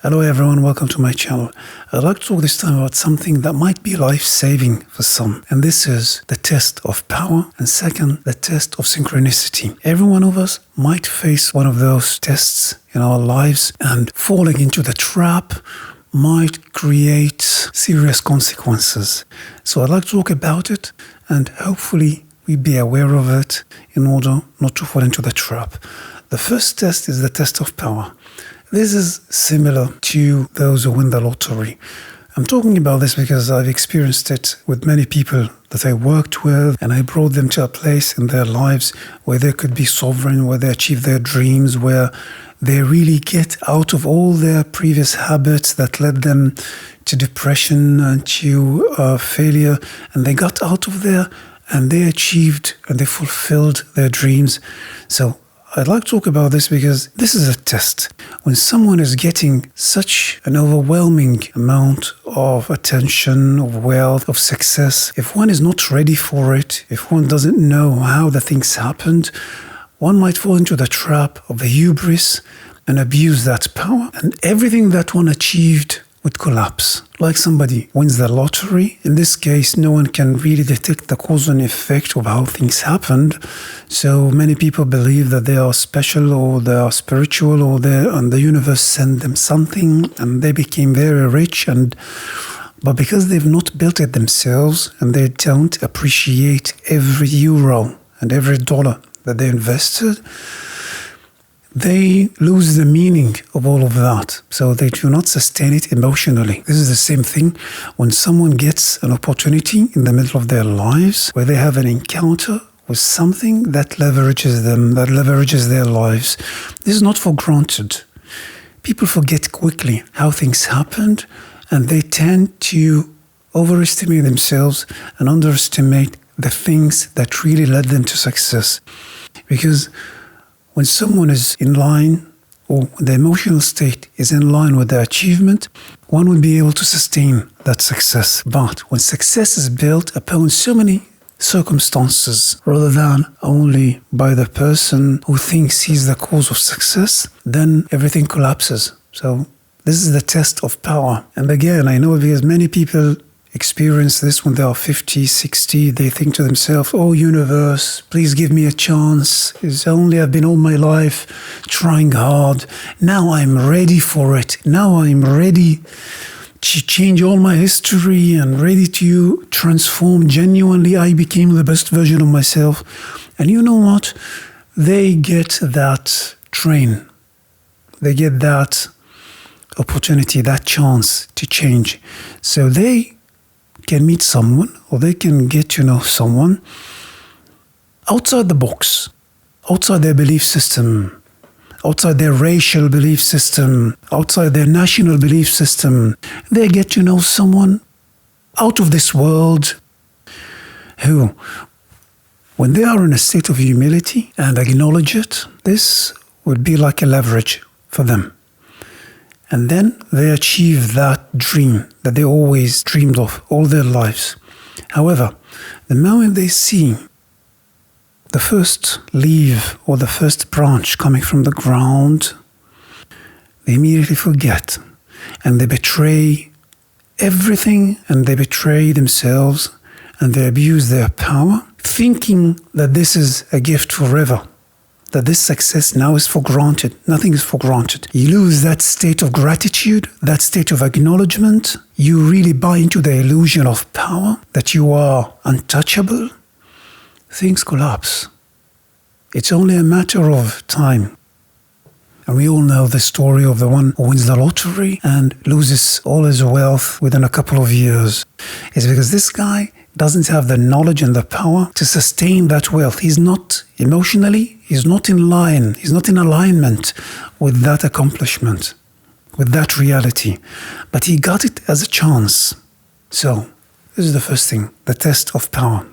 Hello everyone, welcome to my channel. I'd like to talk this time about something that might be life-saving for some, and this is the test of power, and second, the test of synchronicity. Every one of us might face one of those tests in our lives, and falling into the trap might create serious consequences. So I'd like to talk about it, and hopefully we be aware of it in order not to fall into the trap. The first test is the test of power. This is similar to those who win the lottery. I'm talking about this because I've experienced it with many people that I worked with, and I brought them to a place in their lives where they could be sovereign, where they achieve their dreams, where they really get out of all their previous habits that led them to depression and to failure, and they got out of there and they achieved and they fulfilled their dreams. So I'd like to talk about this because this is a test. When someone is getting such an overwhelming amount of attention, of wealth, of success, if one is not ready for it, if one doesn't know how the things happened, one might fall into the trap of the hubris and abuse that power, and everything that one achieved would collapse. Like somebody wins the lottery. In this case, no one can really detect the cause and effect of how things happened. So many people believe that they are special or they are spiritual or and the universe sent them something and they became very rich. But because they've not built it themselves and they don't appreciate every euro and every dollar that they invested, they lose the meaning of all of that. So they do not sustain it emotionally. This is the same thing when someone gets an opportunity in the middle of their lives where they have an encounter with something that leverages them, that leverages their lives. This is not for granted. People forget quickly how things happened, and they tend to overestimate themselves and underestimate the things that really led them to success. Because when someone is in line, or the emotional state is in line with the achievement, one will be able to sustain that success. But when success is built upon so many circumstances, rather than only by the person who thinks he's the cause of success, then everything collapses. So this is the test of power. And again, I know because many people experience this when they are 50, 60. They think to themselves, oh, universe, please give me a chance. I've been all my life trying hard. Now I'm ready for it. Now I'm ready to change all my history and ready to transform. Genuinely, I became the best version of myself. And you know what? They get that train. They get that opportunity, that chance to change. So they can meet someone, or they can get to know someone outside the box, outside their belief system, outside their racial belief system, outside their national belief system. They get to know someone out of this world who, when they are in a state of humility and acknowledge it, this would be like a leverage for them. And then they achieve that dream that they always dreamed of all their lives. However, the moment they see the first leaf or the first branch coming from the ground, they immediately forget and they betray everything, and they betray themselves and they abuse their power, thinking that this is a gift forever, that this success now is for granted. Nothing is for granted. You lose that state of gratitude, that state of acknowledgement. You really buy into the illusion of power, that you are untouchable. Things collapse. It's only a matter of time. And we all know the story of the one who wins the lottery and loses all his wealth within a couple of years. It's because this guy doesn't have the knowledge and the power to sustain that wealth. He's not emotionally, he's not in line, he's not in alignment with that accomplishment, with that reality. But he got it as a chance. So, this is the first thing, the test of power.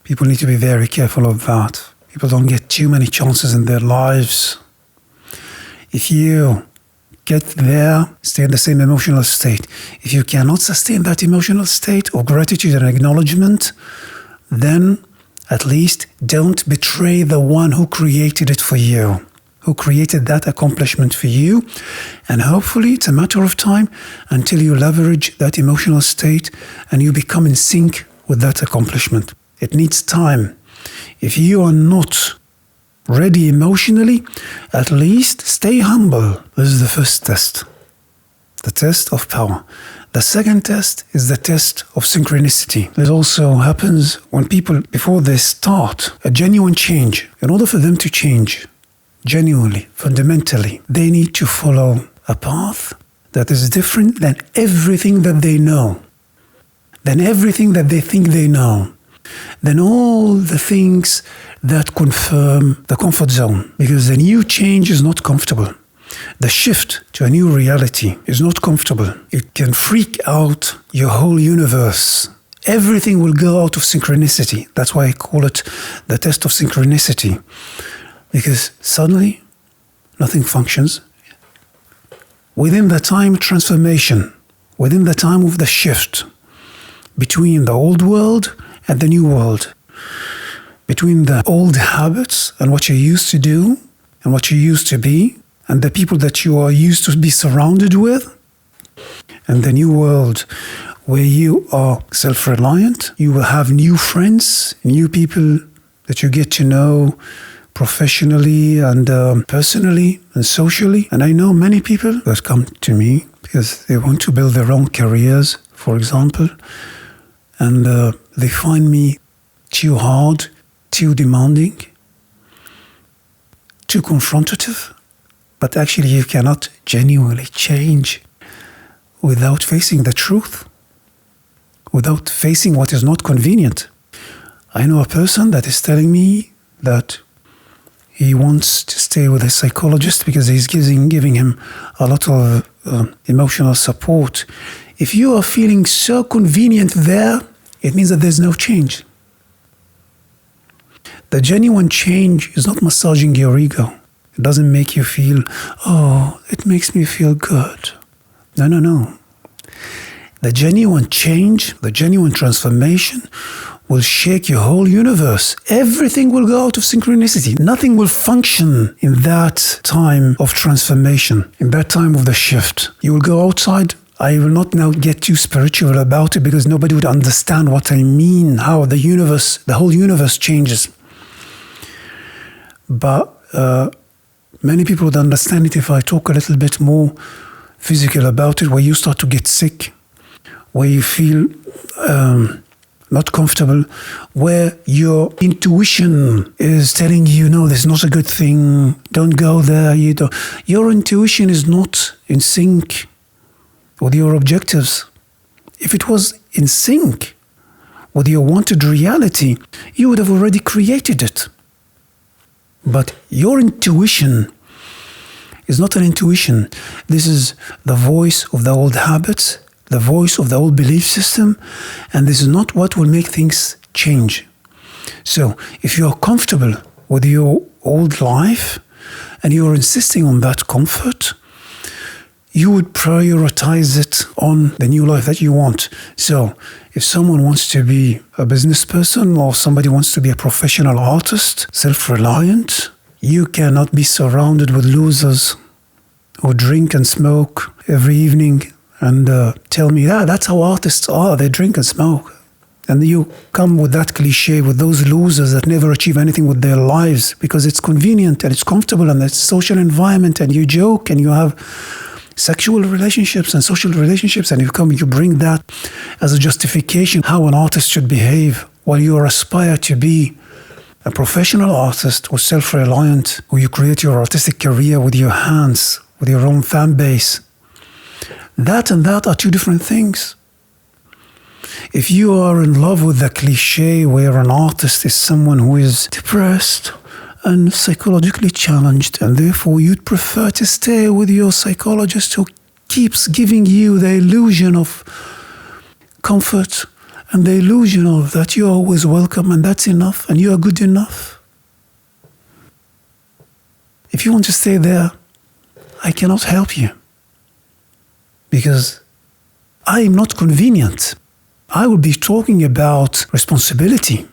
People need to be very careful of that. People don't get too many chances in their lives. If you get there, stay in the same emotional state. If you cannot sustain that emotional state of gratitude and acknowledgement, then at least don't betray the one who created it for you, who created that accomplishment for you. And hopefully it's a matter of time until you leverage that emotional state and you become in sync with that accomplishment. It needs time. If you are not ready emotionally, at least stay humble. This is the first test, the test of power. The second test is the test of synchronicity. This also happens when people, before they start a genuine change, in order for them to change genuinely, fundamentally, they need to follow a path that is different than everything that they know, than everything that they think they know, than all the things that confirm the comfort zone. Because the new change is not comfortable. The shift to a new reality is not comfortable. It can freak out your whole universe. Everything will go out of synchronicity. That's why I call it the test of synchronicity. Because suddenly, nothing functions. Within the time transformation, within the time of the shift between the old world and the new world, between the old habits and what you used to do and what you used to be, and the people that you are used to be surrounded with, and the new world where you are self-reliant, you will have new friends, new people that you get to know professionally and personally and socially. And I know many people that come to me because they want to build their own careers, for example, and they find me too hard, too demanding, too confrontative. But actually, you cannot genuinely change without facing the truth, without facing what is not convenient. I know a person that is telling me that he wants to stay with a psychologist because he's giving him a lot of emotional support. If you are feeling so convenient there, it means that there's no change. The genuine change is not massaging your ego. It doesn't make you feel, oh, it makes me feel good. No. The genuine change, the genuine transformation will shake your whole universe. Everything will go out of synchronicity. Nothing will function in that time of transformation, in that time of the shift. You will go outside. I will not now get too spiritual about it because nobody would understand what I mean, how the whole universe changes. But many people would understand it if I talk a little bit more physical about it, where you start to get sick, where you feel not comfortable, where your intuition is telling you, no, this is not a good thing, don't go there. Your intuition is not in sync with your objectives. If it was in sync with your wanted reality, you would have already created it. But your intuition is not an intuition. This is the voice of the old habits, the voice of the old belief system, and this is not what will make things change. So, if you are comfortable with your old life and you are insisting on that comfort, you would prioritize it on the new life that you want. So, if someone wants to be a business person or somebody wants to be a professional artist, self-reliant, you cannot be surrounded with losers who drink and smoke every evening and tell me, that's how artists are, they drink and smoke. And you come with that cliche with those losers that never achieve anything with their lives because it's convenient and it's comfortable and it's social environment, and you joke and you have sexual relationships and social relationships, and you bring that as a justification how an artist should behave, while you aspire to be a professional artist who's self-reliant, who you create your artistic career with your hands, with your own fan base. That and that are two different things. If you are in love with the cliche where an artist is someone who is depressed and psychologically challenged, and therefore you'd prefer to stay with your psychologist who keeps giving you the illusion of comfort and the illusion of that you're always welcome and that's enough and you are good enough. If you want to stay there, I cannot help you because I am not convenient. I will be talking about responsibility,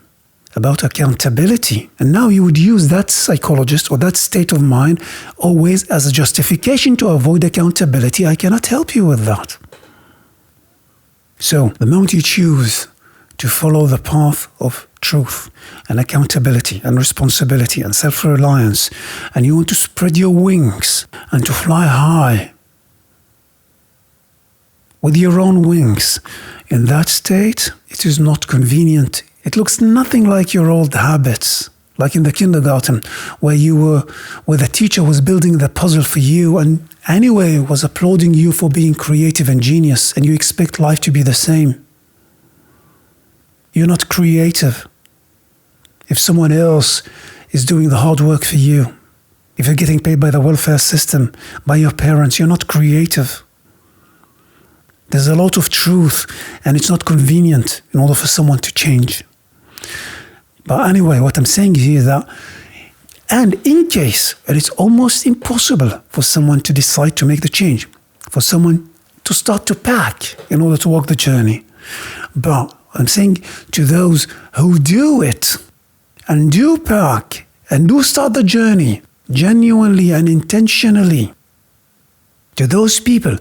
about accountability. And now you would use that psychologist or that state of mind always as a justification to avoid accountability. I cannot help you with that. So the moment you choose to follow the path of truth and accountability and responsibility and self-reliance, and you want to spread your wings and to fly high with your own wings, in that state, it is not convenient. It looks nothing like your old habits, like in the kindergarten, where the teacher was building the puzzle for you and anyway was applauding you for being creative and genius, and you expect life to be the same. You're not creative if someone else is doing the hard work for you. If you're getting paid by the welfare system, by your parents, you're not creative. There's a lot of truth, and it's not convenient in order for someone to change. But anyway, what I'm saying here is that, and in case, and it's almost impossible for someone to decide to make the change, for someone to start to pack in order to walk the journey. But I'm saying to those who do it, and do pack, and do start the journey, genuinely and intentionally, to those people,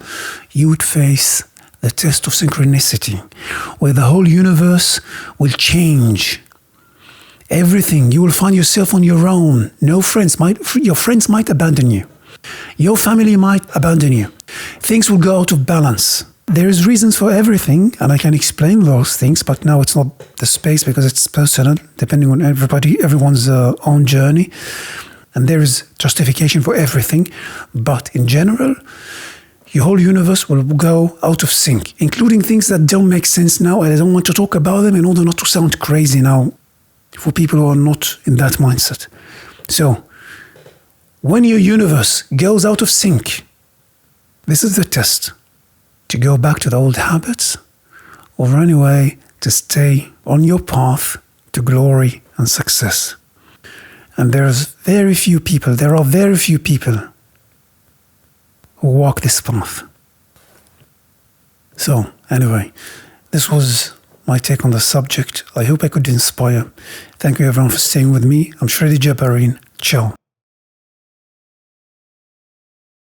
you would face the test of synchronicity, where the whole universe will change. Everything, you will find yourself on your own. No friends, your friends might abandon you. Your family might abandon you. Things will go out of balance. There is reasons for everything, and I can explain those things, but now it's not the space because it's personal, depending on everyone's own journey. And there is justification for everything. But in general, your whole universe will go out of sync, including things that don't make sense now, and I don't want to talk about them in order not to sound crazy now for people who are not in that mindset. So, when your universe goes out of sync, this is the test. To go back to the old habits, or anyway, to stay on your path to glory and success. And there are very few people who walk this path. So, anyway, this was my take on the subject. I hope I could inspire. Thank you everyone for staying with me. I'm Shredy Jabarin. Ciao.